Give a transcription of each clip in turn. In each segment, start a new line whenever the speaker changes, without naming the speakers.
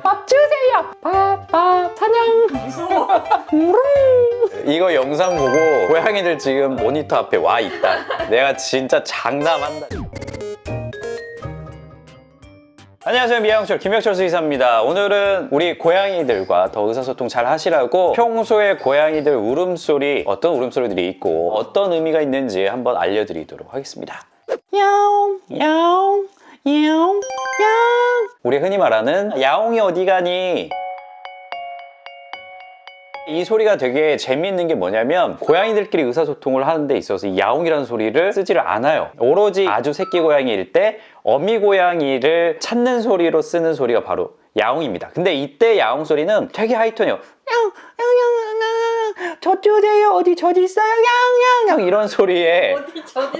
밥 주세요. 밥 사냥.
무서워.
이거 영상 보고 고양이들 지금 모니터 앞에 와 있다. 내가 진짜 장담한다. 안녕하세요, 미아영철 김혁철 수의사입니다. 오늘은 우리 고양이들과 더 의사소통 잘 하시라고 평소에 고양이들 울음소리, 어떤 울음소리들이 있고 어떤 의미가 있는지 한번 알려드리도록 하겠습니다. 야옹 야옹 야옹 야옹. 우리 흔히 말하는 야옹이 어디 가니? 이 소리가 되게 재미있는 게 뭐냐면 고양이들끼리 의사소통을 하는 데 있어서 이 야옹이라는 소리를 쓰지를 않아요. 오로지 아주 새끼 고양이일 때 어미 고양이를 찾는 소리로 쓰는 소리가 바로 야옹입니다. 근데 이때 야옹 소리는 되게 하이톤이에요. 저 주세요. 어디 있어요? 양양양 이런 소리에
어디 있어요?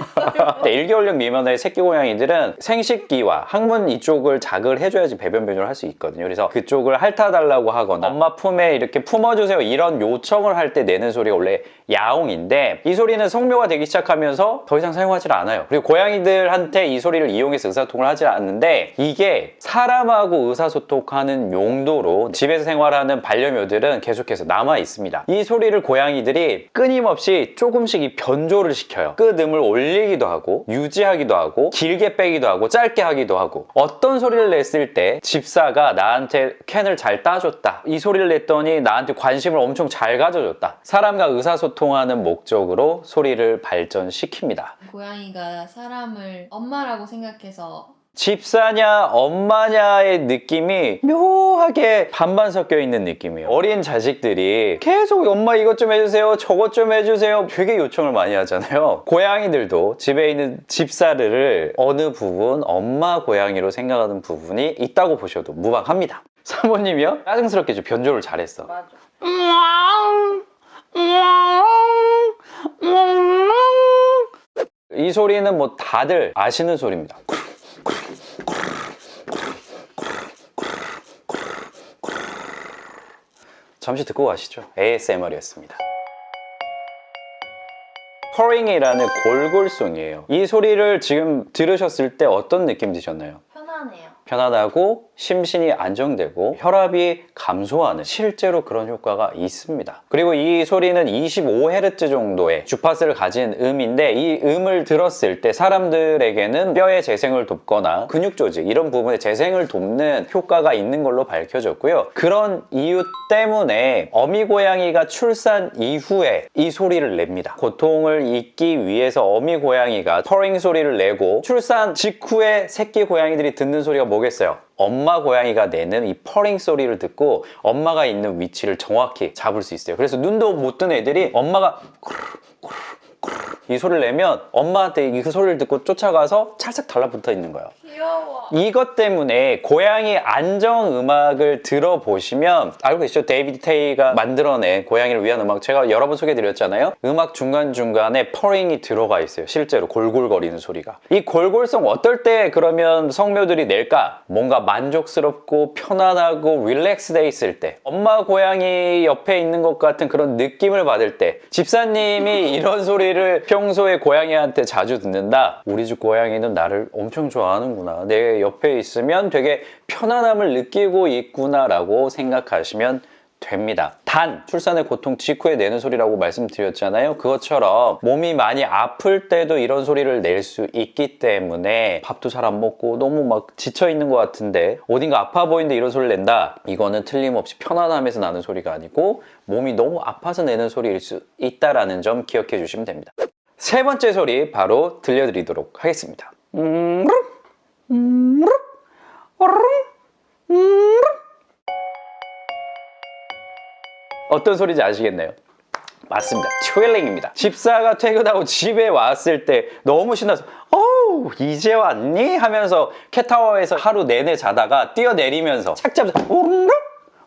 1개월령 미만의 새끼 고양이들은 생식기와 항문 이쪽을 자극을 해줘야지 배변 변조를 할 수 있거든요. 그래서 그쪽을 핥아달라고 하거나 엄마 품에 이렇게 품어주세요 이런 요청을 할 때 내는 소리가 원래 야옹인데, 이 소리는 성묘가 되기 시작하면서 더 이상 사용하지 않아요. 그리고 고양이들한테 이 소리를 이용해서 의사소통을 하지 않는데, 이게 사람하고 의사소통하는 용도로 집에서 생활하는 반려묘들은 계속해서 남아 있습니다. 이 소리를 고양이들이 끊임없이 조금씩 이 변조를 시켜요. 끄음을 올리기도 하고 유지하기도 하고 길게 빼기도 하고 짧게 하기도 하고, 어떤 소리를 냈을 때 집사가 나한테 캔을 잘 따줬다, 이 소리를 냈더니 나한테 관심을 엄청 잘 가져줬다, 사람과 의사소통하는 목적으로 소리를 발전시킵니다.
고양이가 사람을 엄마라고 생각해서
집사냐 엄마냐의 느낌이 묘하게 반반 섞여 있는 느낌이에요. 어린 자식들이 계속 엄마 이것 좀 해주세요 저것 좀 해주세요 되게 요청을 많이 하잖아요. 고양이들도 집에 있는 집사를 어느 부분 엄마 고양이로 생각하는 부분이 있다고 보셔도 무방합니다. 사모님이요? 짜증스럽게 좀 변조를 잘했어.
맞아.
이 소리는 뭐 다들 아시는 소리입니다. 잠시 듣고 가시죠. ASMR이었습니다. 퍼링이라는 골골송이에요. 이 소리를 지금 들으셨을 때 어떤 느낌 드셨나요?
편하네요.
편안하고 심신이 안정되고 혈압이 감소하는, 실제로 그런 효과가 있습니다. 그리고 이 소리는 25Hz 정도의 주파수를 가진 음인데, 이 음을 들었을 때 사람들에게는 뼈의 재생을 돕거나 근육 조직 이런 부분의 재생을 돕는 효과가 있는 걸로 밝혀졌고요. 그런 이유 때문에 어미 고양이가 출산 이후에 이 소리를 냅니다. 고통을 잊기 위해서 어미 고양이가 퍼링 소리를 내고, 출산 직후에 새끼 고양이들이 듣는 소리가 뭐겠어요? 엄마 고양이가 내는 이 퍼링 소리를 듣고 엄마가 있는 위치를 정확히 잡을 수 있어요. 그래서 눈도 못 뜬 애들이 엄마가 이 소리를 내면 엄마한테 그 소리를 듣고 쫓아가서 찰싹 달라붙어 있는 거예요.
귀여워.
이것 때문에 고양이 안정 음악을 들어보시면, 알고 계시죠? 데이비드 테이가 만들어낸 고양이를 위한 음악, 제가 여러 번 소개해드렸잖아요. 음악 중간중간에 퍼링이 들어가 있어요. 실제로 골골거리는 소리가. 이 골골성 어떨 때 그러면 성묘들이 낼까? 뭔가 만족스럽고 편안하고 릴렉스돼 있을 때, 엄마 고양이 옆에 있는 것 같은 그런 느낌을 받을 때, 집사님이 이런 소리를 평소에 고양이한테 자주 듣는다, 우리 집 고양이는 나를 엄청 좋아하는구나, 내 옆에 있으면 되게 편안함을 느끼고 있구나 라고 생각하시면 됩니다. 단, 출산의 고통 직후에 내는 소리라고 말씀드렸잖아요. 그것처럼 몸이 많이 아플 때도 이런 소리를 낼 수 있기 때문에, 밥도 잘 안 먹고 너무 막 지쳐 있는 것 같은데 어딘가 아파 보이는데 이런 소리를 낸다, 이거는 틀림없이 편안함에서 나는 소리가 아니고 몸이 너무 아파서 내는 소리일 수 있다라는 점 기억해 주시면 됩니다. 세 번째 소리 바로 들려드리도록 하겠습니다. 어떤 소리인지 아시겠나요? 맞습니다. 트윌링입니다. 집사가 퇴근하고 집에 왔을 때 너무 신나서 어우 이제 왔니? 하면서 캣타워에서 하루 내내 자다가 뛰어내리면서 착잡아서 오릉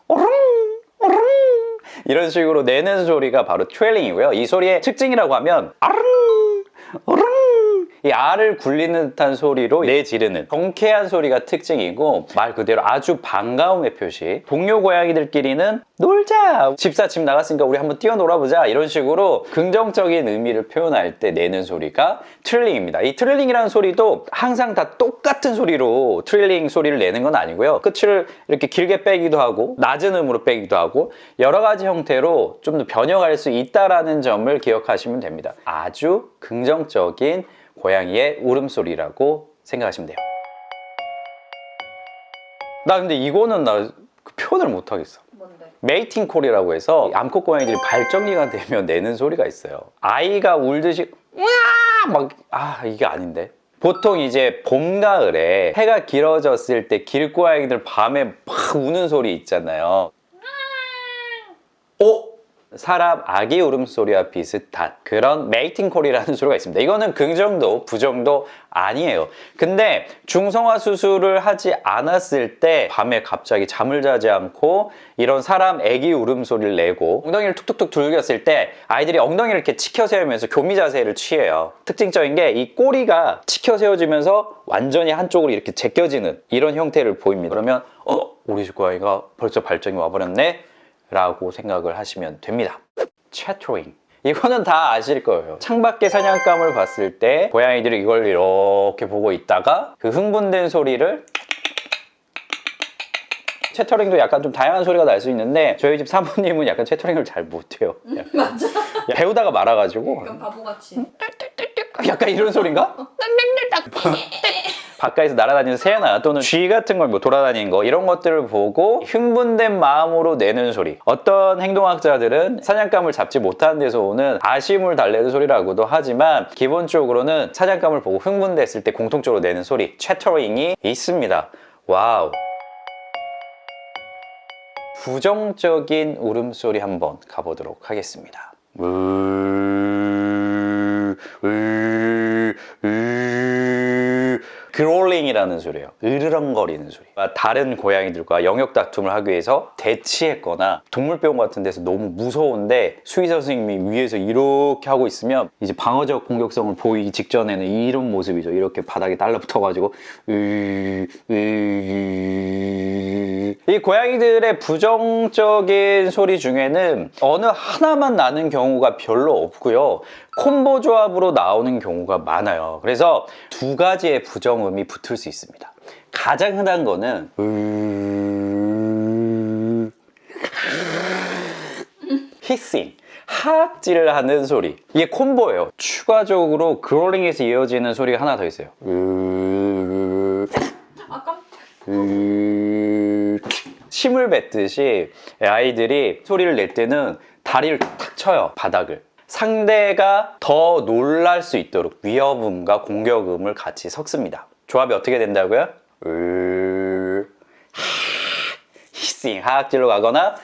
오릉 오릉 이런 식으로 내는 소리가 바로 트윌링이고요. 이 소리의 특징이라고 하면 아릉 오릉 이 알을 굴리는 듯한 소리로 내지르는 경쾌한 소리가 특징이고 말 그대로 아주 반가움의 표시. 동료 고양이들끼리는 놀자! 집사 집 나갔으니까 우리 한번 뛰어놀아보자! 이런 식으로 긍정적인 의미를 표현할 때 내는 소리가 트릴링입니다. 이 트릴링이라는 소리도 항상 다 똑같은 소리로 트릴링 소리를 내는 건 아니고요. 끝을 이렇게 길게 빼기도 하고 낮은 음으로 빼기도 하고 여러 가지 형태로 좀 더 변형할 수 있다는 점을 기억하시면 됩니다. 아주 긍정적인 고양이의 울음소리라고 생각하시면 돼요. 나 근데 이거는 나 표현을 못하겠어.
뭔데?
메이팅 콜이라고 해서 암컷 고양이들이 발정기가 되면 내는 소리가 있어요. 아이가 울듯이 이게 아닌데. 보통 이제 봄, 가을에 해가 길어졌을 때 길고양이들 밤에 막 우는 소리 있잖아요. 사람 아기 울음소리와 비슷한 그런 메이팅 콜이라는 소리가 있습니다. 이거는 긍정도 부정도 아니에요. 근데 중성화 수술을 하지 않았을 때 밤에 갑자기 잠을 자지 않고 이런 사람 아기 울음소리를 내고 엉덩이를 툭툭툭 두들겼을 때 아이들이 엉덩이를 이렇게 치켜 세우면서 교미 자세를 취해요. 특징적인 게 이 꼬리가 치켜 세워지면서 완전히 한쪽으로 이렇게 제껴지는 이런 형태를 보입니다. 그러면 우리 집 고양이가 벌써 발정이 와버렸네? 라고 생각을 하시면 됩니다. 채터링. 이거는 다 아실 거예요. 창밖에 사냥감을 봤을 때 고양이들이 이걸 이렇게 보고 있다가 그 흥분된 소리를 채터링도 약간 좀 다양한 소리가 날 수 있는데 저희 집 사모님은 약간 채터링을 잘 못해요.
맞아.
배우다가 말아가지고
약간 바보같이.
약간 이런 소린가? 바깥에서 날아다니는 새나 또는 쥐 같은 걸 뭐 돌아다니는 거 이런 것들을 보고 흥분된 마음으로 내는 소리. 어떤 행동학자들은 사냥감을 잡지 못하는 데서 오는 아쉬움을 달래는 소리라고도 하지만 기본적으로는 사냥감을 보고 흥분됐을 때 공통적으로 내는 소리 채터링이 있습니다. 와우. 부정적인 울음소리 한번 가보도록 하겠습니다. 그롤링이라는 소리예요. 으르렁거리는 소리. 다른 고양이들과 영역 다툼을 하기 위해서 대치했거나 동물병원 같은 데서 너무 무서운데 수의사 선생님이 위에서 이렇게 하고 있으면 이제 방어적 공격성을 보이기 직전에는 이런 모습이죠. 이렇게 바닥에 달라붙어가지고 이 고양이들의 부정적인 소리 중에는 어느 하나만 나는 경우가 별로 없고요. 콤보 조합으로 나오는 경우가 많아요. 그래서 두 가지의 부정음이 붙을 수 있습니다. 가장 흔한 거는 히싱, 하악질을 하는 소리. 이게 콤보예요. 추가적으로 그롤링에서 이어지는 소리가 하나 더 있어요. 침을 뱉듯이 아이들이 소리를 낼 때는 다리를 탁 쳐요, 바닥을. 상대가 더 놀랄 수 있도록 위협음과 공격음을 같이 섞습니다. 조합이 어떻게 된다고요? 히싱, 하악질로 가거나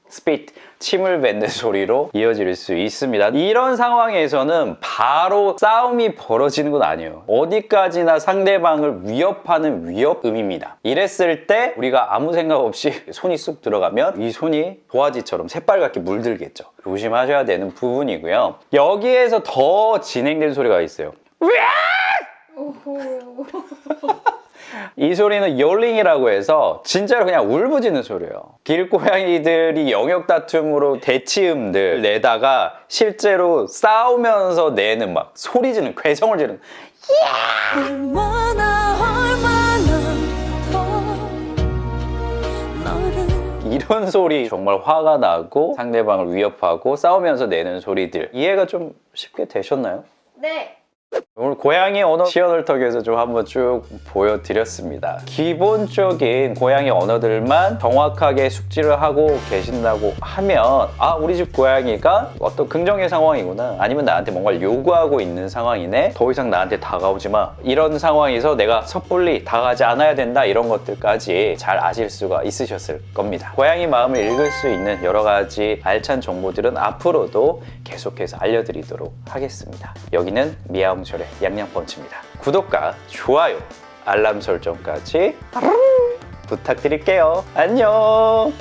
스피트, 침을 뱉는 소리로 이어질 수 있습니다. 이런 상황에서는 바로 싸움이 벌어지는 건 아니에요. 어디까지나 상대방을 위협하는 위협음입니다. 이랬을 때 우리가 아무 생각 없이 손이 쑥 들어가면 이 손이 도화지처럼 새빨갛게 물들겠죠. 조심하셔야 되는 부분이고요. 여기에서 더 진행된 소리가 있어요. 이 소리는 열링이라고 해서 진짜로 그냥 울부짖는 소리예요. 길고양이들이 영역 다툼으로 대치음들 내다가 실제로 싸우면서 내는 막 소리 지르는, 괴성을 지르는 이런 소리, 정말 화가 나고 상대방을 위협하고 싸우면서 내는 소리들, 이해가 좀 쉽게 되셨나요?
네.
오늘 고양이 언어 시어널턱에서 좀 한번 쭉 보여드렸습니다. 기본적인 고양이 언어들만 정확하게 숙지를 하고 계신다고 하면 우리 집 고양이가 어떤 긍정의 상황이구나, 아니면 나한테 뭔가를 요구하고 있는 상황이네, 더 이상 나한테 다가오지 마, 이런 상황에서 내가 섣불리 다가가지 않아야 된다, 이런 것들까지 잘 아실 수가 있으셨을 겁니다. 고양이 마음을 읽을 수 있는 여러 가지 알찬 정보들은 앞으로도 계속해서 알려드리도록 하겠습니다. 여기는 미아홍철의 양양펀치입니다. 구독과 좋아요, 알람 설정까지 부탁드릴게요. 안녕.